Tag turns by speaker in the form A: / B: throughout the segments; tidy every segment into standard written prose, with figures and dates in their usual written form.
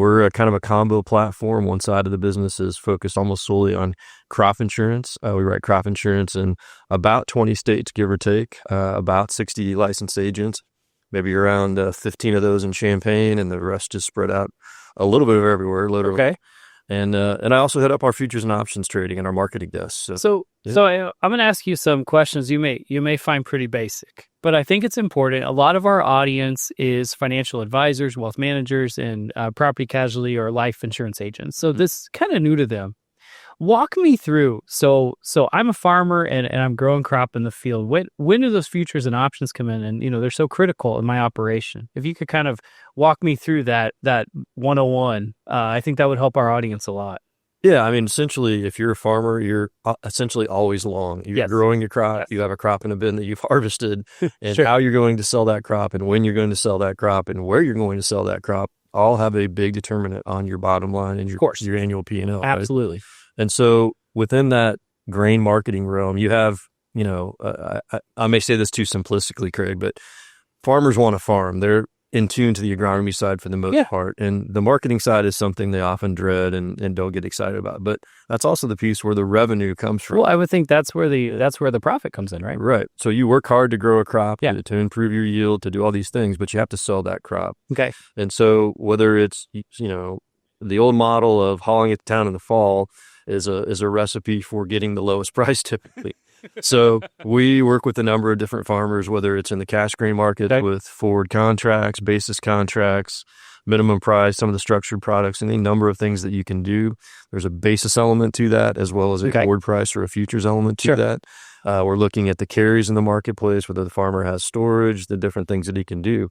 A: we're a kind of a combo platform. One side of the business is focused almost solely on crop insurance. We write crop insurance in about 20 states, give or take, about 60 licensed agents, maybe around 15 of those in Champaign, and the rest just spread out a little bit of everywhere, literally.
B: Okay.
A: And I also head up our futures and options trading and our marketing desk.
B: So I'm going to ask you some questions you may find pretty basic, but I think it's important. A lot of our audience is financial advisors, wealth managers, and property casualty or life insurance agents. So this is kind of new to them. Walk me through. So I'm a farmer and I'm growing crop in the field. When do those futures and options come in? And, they're so critical in my operation. If you could kind of walk me through that 101, I think that would help our audience a lot.
A: Yeah. I mean, essentially, if you're a farmer, you're essentially always long. You're growing your crop. Yes. You have a crop in a bin that you've harvested, and how you're going to sell that crop and when you're going to sell that crop and where you're going to sell that crop all have a big determinant on your bottom line and your annual P&L.
B: Absolutely.
A: Right? And so within that grain marketing realm, you have, I may say this too simplistically, Craig, but farmers want to farm. They're in tune to the agronomy side for the most part. And the marketing side is something they often dread and don't get excited about. But that's also the piece where the revenue comes from.
B: Well, I would think that's where the profit comes in, right?
A: Right. So you work hard to grow a crop, to improve your yield, to do all these things, but you have to sell that crop.
B: Okay.
A: And so whether it's, the old model of hauling it down in the fall is a recipe for getting the lowest price typically. So we work with a number of different farmers, whether it's in the cash grain market with forward contracts, basis contracts, minimum price, some of the structured products, any number of things that you can do. There's a basis element to that as well as a forward price or a futures element to that. We're looking at the carries in the marketplace, whether the farmer has storage, the different things that he can do.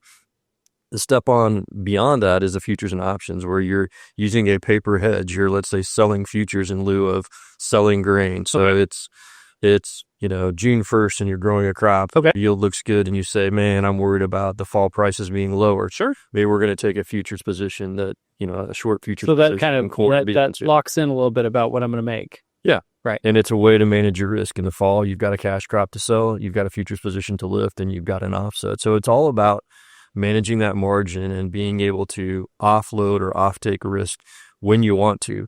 A: The step on beyond that is the futures and options where you're using a paper hedge. You're, let's say, selling futures in lieu of selling grain. So it's June 1st and you're growing a crop. Yield looks good and you say, man, I'm worried about the fall prices being lower.
B: Sure.
A: Maybe we're going to take a futures position that, a short futures
B: position. So that
A: kind of
B: that locks in a little bit about what I'm going to make.
A: Yeah.
B: Right.
A: And it's a way to manage your risk in the fall. You've got a cash crop to sell, you've got a futures position to lift, and you've got an offset. So it's all about managing that margin and being able to offload or offtake risk when you want to.